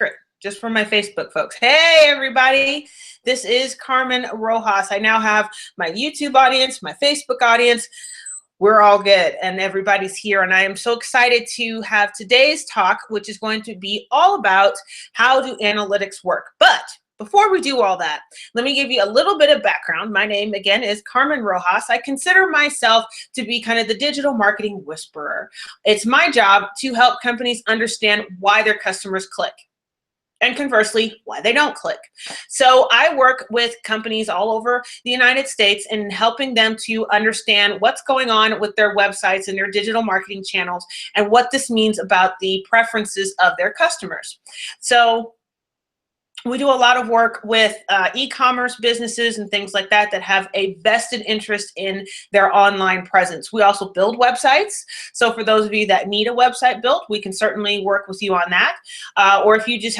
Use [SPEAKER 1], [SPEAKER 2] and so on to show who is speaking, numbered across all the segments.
[SPEAKER 1] secret just for my Facebook folks. Hey, everybody. This is Carmen Rojas. I now have my YouTube audience, my Facebook audience. We're all good and everybody's here. And I am so excited to have today's talk, which is going to be all about how do analytics work. But before we do all that, let me give you a little bit of background. My name, again, is Carmen Rojas. I consider myself to be kind of the digital marketing whisperer. It's my job to help companies understand why their customers click, and conversely, why they don't click. So I work with companies all over the United States in helping them to understand what's going on with their websites and their digital marketing channels and what this means about the preferences of their customers. So we do a lot of work with e-commerce businesses and things like that that have a vested interest in their online presence. We also build websites. So for those of you that need a website built, we can certainly work with you on that. Or if you just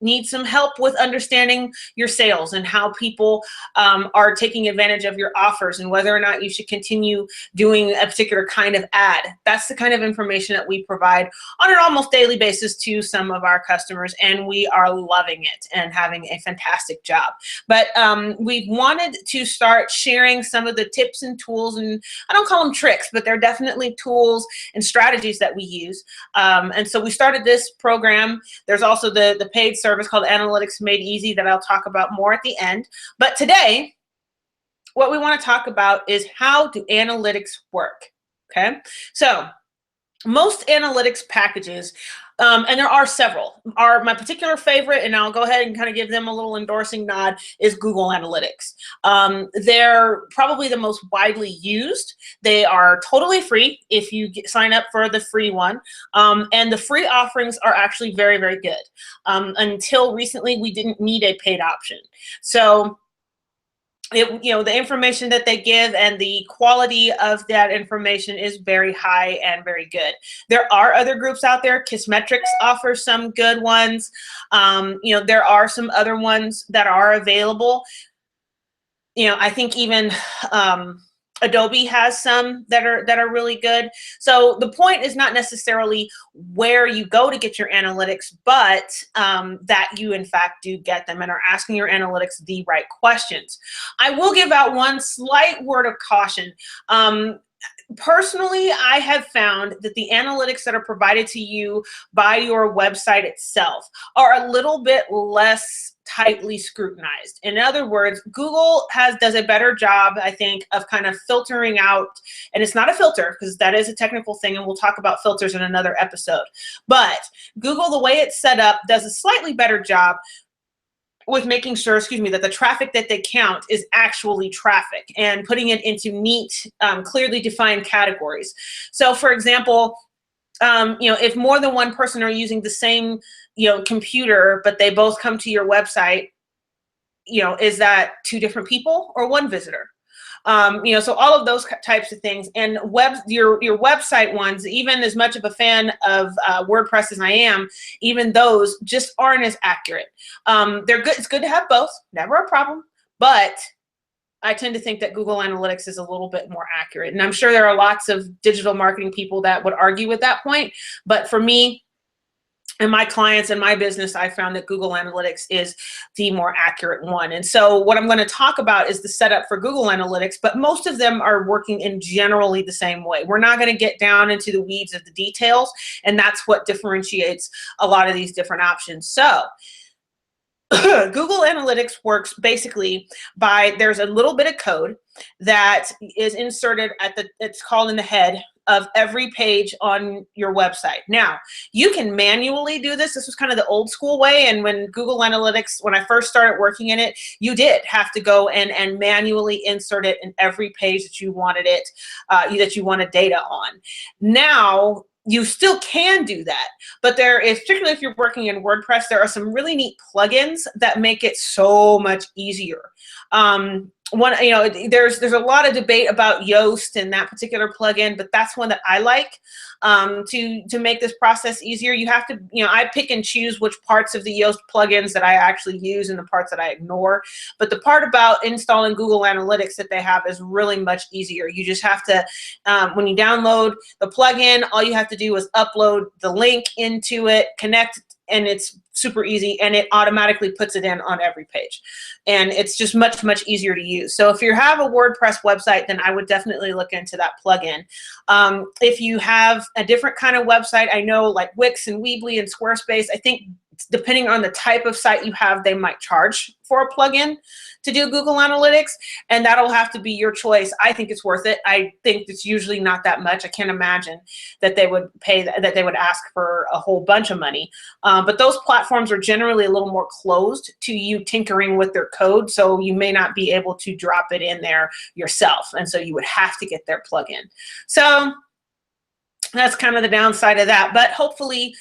[SPEAKER 1] need some help with understanding your sales and how people are taking advantage of your offers and whether or not you should continue doing a particular kind of ad. That's the kind of information that we provide on an almost daily basis to some of our customers, and we are loving it and having a fantastic job. But we've wanted to start sharing some of the tips and tools, and I don't call them tricks, but they're definitely tools and strategies that we use. And so we started this program. There's also the paid service called Analytics Made Easy that I'll talk about more at the end. But today, what we want to talk about is how do analytics work, okay? So most analytics packages, and there are several, are my particular favorite, and I'll go ahead and kind of give them a little endorsing nod, is Google Analytics. They're probably the most widely used. They are totally free if you sign up for the free one, and the free offerings are actually very, very good. Until recently, we didn't need a paid option. So the information that they give and the quality of that information is very high and very good. There are other groups out there. Kissmetrics offers some good ones. There are some other ones that are available. I think even Adobe has some that are really good. So the point is not necessarily where you go to get your analytics, but that you in fact do get them and are asking your analytics the right questions. I will give out one slight word of caution. Personally, I have found that the analytics that are provided to you by your website itself are a little bit less tightly scrutinized. In other words, Google does a better job, I think, of kind of filtering out, and it's not a filter because that is a technical thing, and we'll talk about filters in another episode. But Google, the way it's set up, does a slightly better job with making sure, that the traffic that they count is actually traffic and putting it into neat, clearly defined categories. So for example, if more than one person are using the same, computer, but they both come to your website, is that two different people or one visitor? So all of those types of things, and your website ones, even as much of a fan of WordPress as I am, even those just aren't as accurate. They're good. It's good to have both, never a problem, but I tend to think that Google Analytics is a little bit more accurate. And I'm sure there are lots of digital marketing people that would argue with that point, but for me, and my clients and my business, I found that Google Analytics is the more accurate one. And so what I'm going to talk about is the setup for Google Analytics, but most of them are working in generally the same way. We're not going to get down into the weeds of the details, and that's what differentiates a lot of these different options. So Google Analytics works basically by, there's a little bit of code that is inserted it's called in the head of every page on your website. Now, you can manually do this. This was kind of the old school way, and when Google Analytics, when I first started working in it, you did have to go and manually insert it in every page that you wanted that you wanted data on. Now, you still can do that, but there is, particularly if you're working in WordPress, there are some really neat plugins that make it so much easier. There's a lot of debate about Yoast and that particular plugin, but that's one that I like to make this process easier. You have to, I pick and choose which parts of the Yoast plugins that I actually use and the parts that I ignore. But the part about installing Google Analytics that they have is really much easier. You just have to, when you download the plugin, all you have to do is upload the link into it, connect and it's super easy, and it automatically puts it in on every page. And it's just much, much easier to use. So if you have a WordPress website, then I would definitely look into that plugin. If you have a different kind of website, I know like Wix and Weebly and Squarespace, I think depending on the type of site you have, they might charge for a plugin to do Google Analytics, and that'll have to be your choice. I think it's worth it. I think it's usually not that much. I can't imagine that they would pay, that they would ask for a whole bunch of money. But those platforms are generally a little more closed to you tinkering with their code, so you may not be able to drop it in there yourself, and so you would have to get their plugin. So that's kind of the downside of that, but hopefully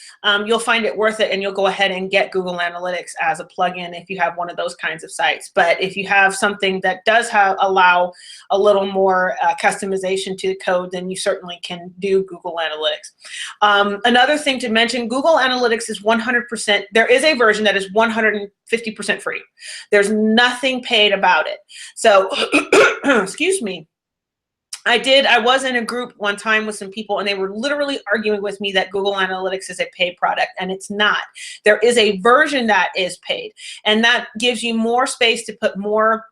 [SPEAKER 1] you'll find it worth it, and you'll go ahead and get Google Analytics as a plugin if you have one of those kinds of sites. But if you have something that does allow a little more customization to the code, then you certainly can do Google Analytics. Another thing to mention, Google Analytics is 100%, there is a version that is 150% free. There's nothing paid about it. So, excuse me. I was in a group one time with some people, and they were literally arguing with me that Google Analytics is a paid product, and it's not. There is a version that is paid, and that gives you more space to put more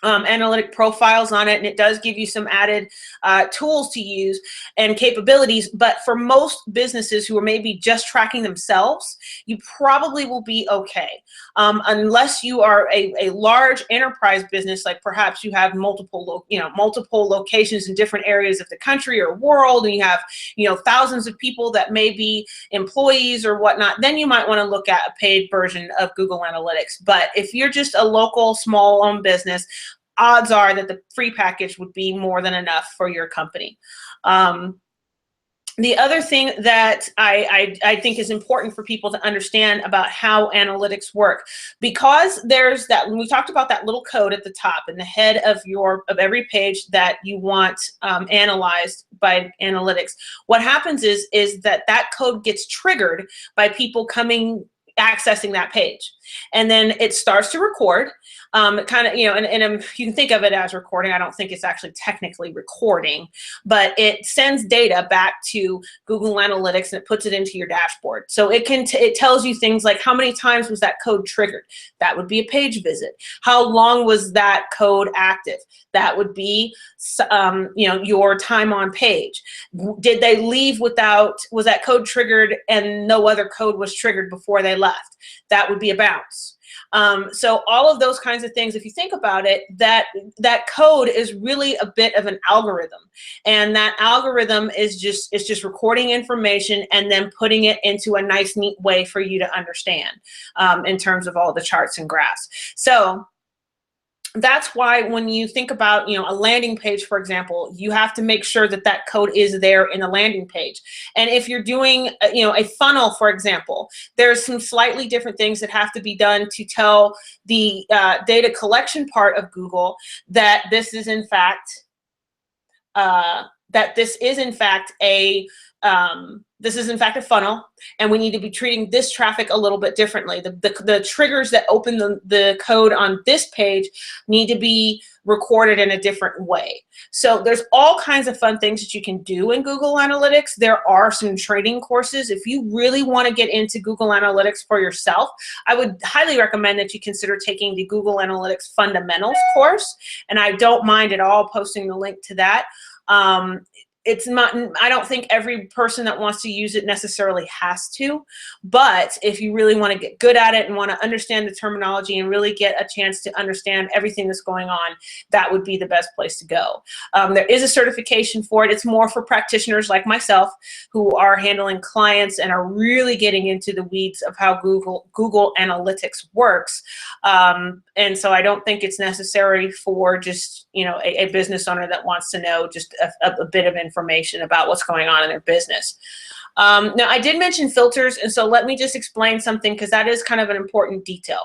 [SPEAKER 1] analytic profiles on it, and it does give you some added tools to use and capabilities. But for most businesses who are maybe just tracking themselves, you probably will be okay, unless you are a large enterprise business, like perhaps you have multiple locations in different areas of the country or world, and you have thousands of people that may be employees or whatnot. Then you might want to look at a paid version of Google Analytics. But if you're just a local small-owned business, odds are that the free package would be more than enough for your company. The other thing that I think is important for people to understand about how analytics work, because there's that, when we talked about that little code at the top in the head of every page that you want analyzed by analytics, what happens is that code gets triggered by people accessing that page, and then it starts to record. Kind of, and you can think of it as recording. I don't think it's actually technically recording, but it sends data back to Google Analytics, and it puts it into your dashboard. So it tells you things like how many times was that code triggered. That would be a page visit. How long was that code active? That would be your time on page. Did they leave was that code triggered and no other code was triggered before they left? That would be a bounce. So all of those kinds of things, if you think about it, that code is really a bit of an algorithm, and that algorithm is just recording information and then putting it into a nice, neat way for you to understand in terms of all the charts and graphs. So that's why when you think about a landing page, for example, you have to make sure that that code is there in the landing page. And if you're doing a funnel, for example, there's some slightly different things that have to be done to tell the data collection part of Google that this is in fact a funnel, and we need to be treating this traffic a little bit differently. The triggers that open the code on this page need to be recorded in a different way. So there's all kinds of fun things that you can do in Google Analytics. There are some training courses. If you really want to get into Google Analytics for yourself, I would highly recommend that you consider taking the Google Analytics Fundamentals course, and I don't mind at all posting the link to that. It's not, I don't think every person that wants to use it necessarily has to, but if you really want to get good at it and want to understand the terminology and really get a chance to understand everything that's going on, that would be the best place to go. There is a certification for it. It's more for practitioners like myself who are handling clients and are really getting into the weeds of how Google Analytics works. And so I don't think it's necessary for just a business owner that wants to know just a bit of information about what's going on in their business. Now, I did mention filters, and so let me just explain something, because that is kind of an important detail.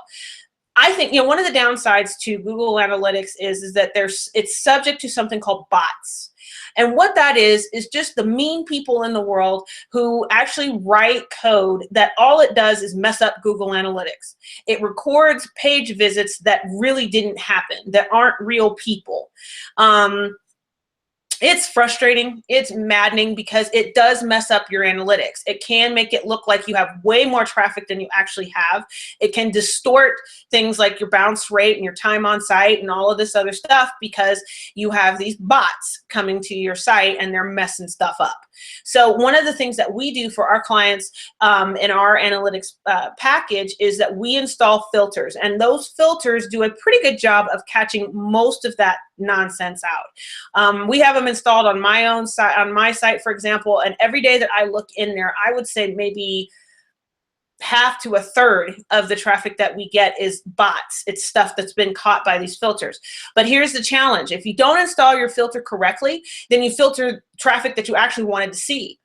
[SPEAKER 1] I think one of the downsides to Google Analytics is that it's subject to something called bots. And what that is just the mean people in the world who actually write code that all it does is mess up Google Analytics. It records page visits that really didn't happen, that aren't real people. It's frustrating. It's maddening because it does mess up your analytics. It can make it look like you have way more traffic than you actually have. It can distort things like your bounce rate and your time on site and all of this other stuff because you have these bots coming to your site and they're messing stuff up. So one of the things that we do for our clients in our analytics package is that we install filters, and those filters do a pretty good job of catching most of that nonsense out. We have them installed on my own site, on my site, for example, and every day that I look in there, I would say maybe half to a third of the traffic that we get is bots. It's stuff that's been caught by these filters. But here's the challenge. If you don't install your filter correctly, then you filter traffic that you actually wanted to see.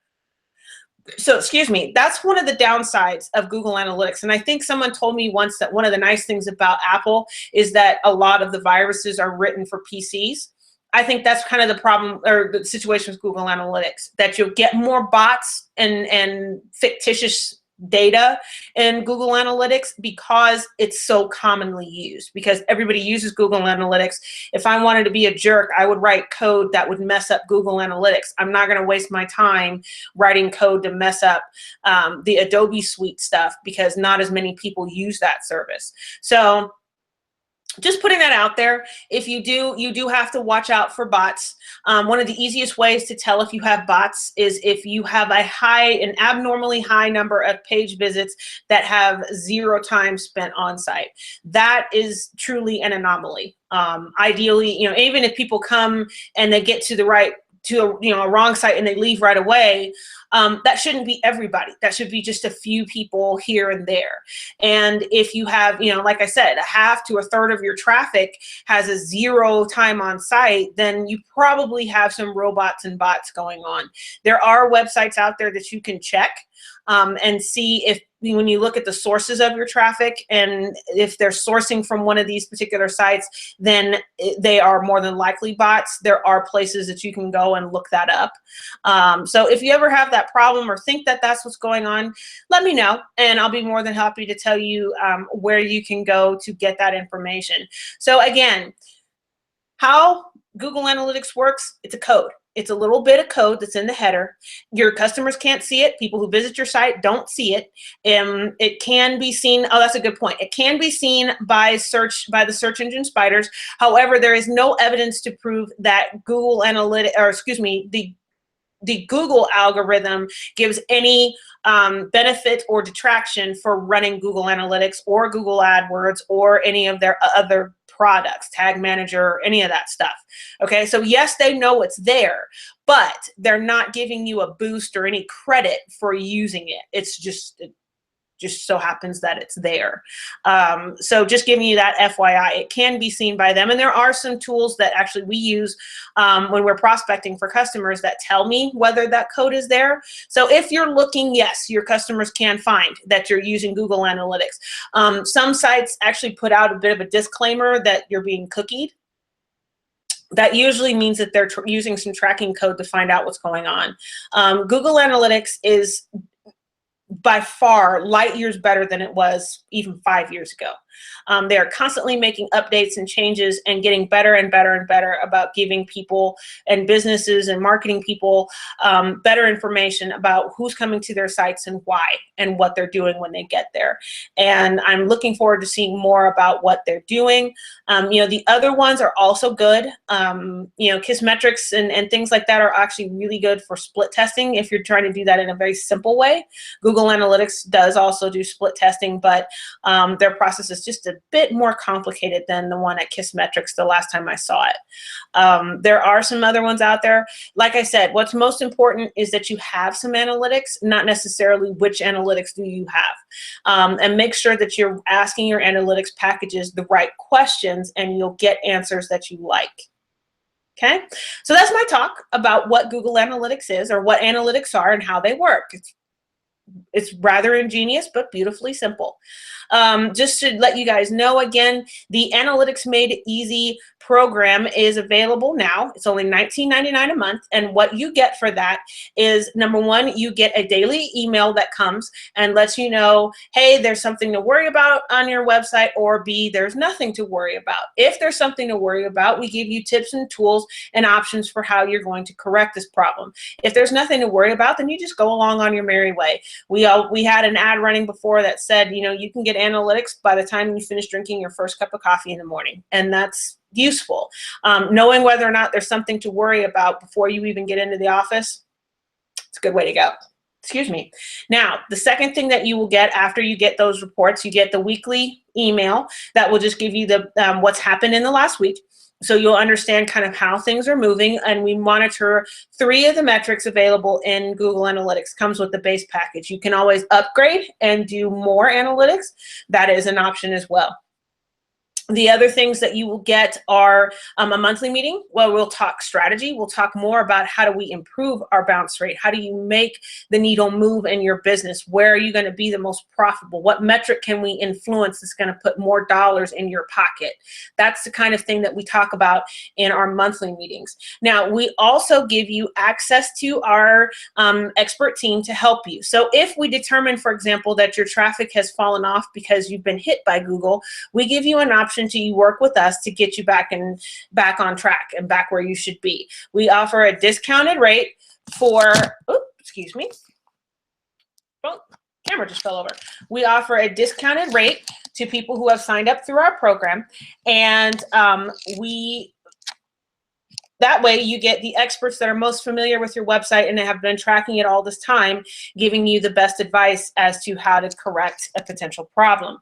[SPEAKER 1] So, excuse me, that's one of the downsides of Google Analytics. And I think someone told me once that one of the nice things about Apple is that a lot of the viruses are written for PCs. I think that's kind of the problem or the situation with Google Analytics, that you'll get more bots and fictitious data in Google Analytics because it's so commonly used, because everybody uses Google Analytics. If I wanted to be a jerk, I would write code that would mess up Google Analytics. I'm not going to waste my time writing code to mess up the Adobe Suite stuff because not as many people use that service. So just putting that out there. If you do, you do have to watch out for bots. One of the easiest ways to tell if you have bots is if you have an abnormally high number of page visits that have 0 time spent on site. That is truly an anomaly. Ideally, even if people come and they get to a wrong site and they leave right away, that shouldn't be everybody. That should be just a few people here and there. And if you have, like I said, a half to a third of your traffic has a 0 time on site, then you probably have some robots and bots going on. There are websites out there that you can check and see if, when you look at the sources of your traffic, and if they're sourcing from one of these particular sites, then they are more than likely bots. There are places that you can go and look that up. So if you ever have that problem or think that that's what's going on, let me know, and I'll be more than happy to tell you where you can go to get that information. So again, how Google Analytics works, it's a code. It's a little bit of code that's in the header. Your customers can't see it. People who visit your site don't see it. It can be seen. Oh, that's a good point. It can be seen by the search engine spiders. However, there is no evidence to prove that Google Analytics, or excuse me, the Google algorithm gives any benefit or detraction for running Google Analytics or Google AdWords or any of their other products, Tag Manager, any of that stuff. Okay, so yes, they know it's there, but they're not giving you a boost or any credit for using it. It's just so happens that it's there. So just giving you that FYI, it can be seen by them. And there are some tools that actually we use when we're prospecting for customers that tell me whether that code is there. So if you're looking, yes, your customers can find that you're using Google Analytics. Some sites actually put out a bit of a disclaimer that you're being cookied. That usually means that they're using some tracking code to find out what's going on. Google Analytics is by far light years better than it was even 5 years ago. They are constantly making updates and changes and getting better and better and better about giving people and businesses and marketing people better information about who's coming to their sites and why and what they're doing when they get there. And I'm looking forward to seeing more about what they're doing. The other ones are also good. Kissmetrics and things like that are actually really good for split testing if you're trying to do that in a very simple way. Google Analytics does also do split testing, but their process is just a bit more complicated than the one at Kissmetrics the last time I saw it. There are some other ones out there. Like I said, what's most important is that you have some analytics, not necessarily which analytics do you have. And make sure that you're asking your analytics packages the right questions and you'll get answers that you like. Okay, so that's my talk about what Google Analytics is, or what analytics are and how they work. It's rather ingenious, but beautifully simple. Just to let you guys know, again, the Analytics Made Easy program is available now. It's only $19.99 a month. And what you get for that is, number one, you get a daily email that comes and lets you know, hey, there's something to worry about on your website, or B, there's nothing to worry about. If there's something to worry about, we give you tips and tools and options for how you're going to correct this problem. If there's nothing to worry about, then you just go along on your merry way. We had an ad running before that said, you know, you can get analytics by the time you finish drinking your first cup of coffee in the morning. And that's useful. Knowing whether or not there's something to worry about before you even get into the office, it's a good way to go. Excuse me. Now, the second thing that you will get after you get those reports, you get the weekly email that will just give you the what's happened in the last week. So you'll understand kind of how things are moving, and we monitor 3 of the metrics available in Google Analytics. Comes with the base package. You can always upgrade and do more analytics. That is an option as well. The other things that you will get are a monthly meeting where we'll talk strategy. We'll talk more about how do we improve our bounce rate? How do you make the needle move in your business? Where are you going to be the most profitable? What metric can we influence that's going to put more dollars in your pocket? That's the kind of thing that we talk about in our monthly meetings. Now, we also give you access to our expert team to help you. So if we determine, for example, that your traffic has fallen off because you've been hit by Google, we give you an option to you work with us to get you back on track and back where you should be. We offer a discounted rate for, excuse me. Oh, camera just fell over. We offer a discounted rate to people who have signed up through our program, and that way you get the experts that are most familiar with your website and have been tracking it all this time, giving you the best advice as to how to correct a potential problem.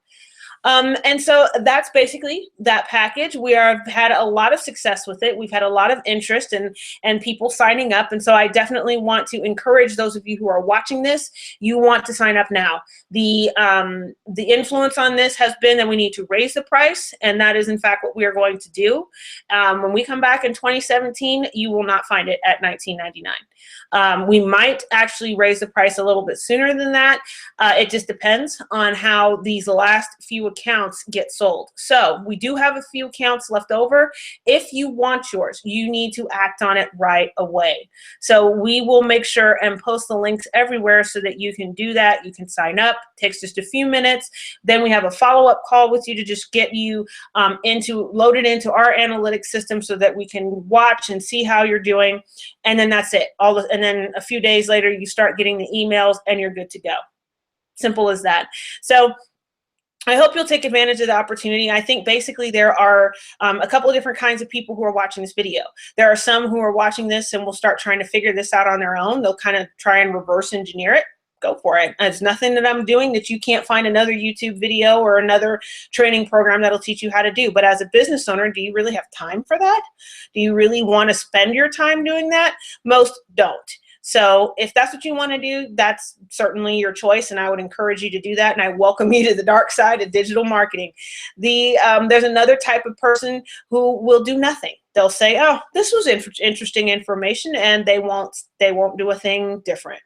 [SPEAKER 1] And so that's basically that package. We have had a lot of success with it. We've had a lot of interest and people signing up. And so I definitely want to encourage those of you who are watching this, you want to sign up now. The influence on this has been that we need to raise the price, and that is in fact what we are going to do. When we come back in 2017, you will not find it at $19.99. We might actually raise the price a little bit sooner than that. It just depends on how these last few accounts get sold. So we do have a few accounts left over. If you want yours, you need to act on it right away. So we will make sure and post the links everywhere so that you can do that. You can sign up. It takes just a few minutes. Then we have a follow-up call with you to just get you loaded into our analytics system so that we can watch and see how you're doing. And then that's it. And then a few days later, you start getting the emails and you're good to go. Simple as that. So I hope you'll take advantage of the opportunity. I think basically there are a couple of different kinds of people who are watching this video. There are some who are watching this and will start trying to figure this out on their own. They'll kind of try and reverse engineer it. Go for it. It's nothing that I'm doing that you can't find another YouTube video or another training program that'll teach you how to do. But as a business owner, do you really have time for that? Do you really want to spend your time doing that? Most don't. So if that's what you want to do, that's certainly your choice, and I would encourage you to do that, and I welcome you to the dark side of digital marketing. There's another type of person who will do nothing. They'll say, oh, this was interesting information, and they won't do a thing different.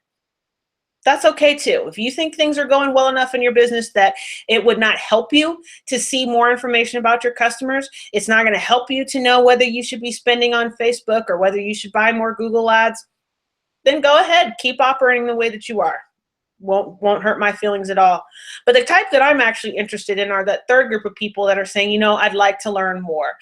[SPEAKER 1] That's okay too. If you think things are going well enough in your business that it would not help you to see more information about your customers, it's not going to help you to know whether you should be spending on Facebook or whether you should buy more Google ads, then go ahead, keep operating the way that you are. Won't hurt my feelings at all. But the type that I'm actually interested in are that third group of people that are saying, you know, I'd like to learn more.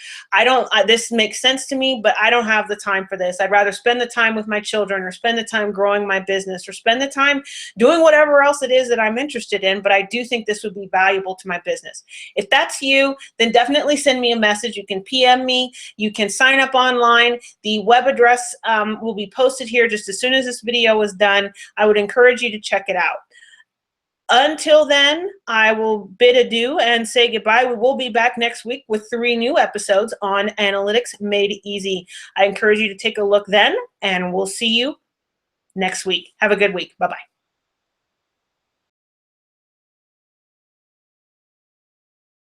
[SPEAKER 1] This makes sense to me, but I don't have the time for this. I'd rather spend the time with my children, or spend the time growing my business, or spend the time doing whatever else it is that I'm interested in, but I do think this would be valuable to my business. If that's you, then definitely send me a message. You can PM me. You can sign up online. The web address will be posted here just as soon as this video is done. I would encourage you to check it out. Until then, I will bid adieu and say goodbye. We will be back next week with 3 new episodes on Analytics Made Easy. I encourage you to take a look then, and we'll see you next week. Have a good week. Bye-bye.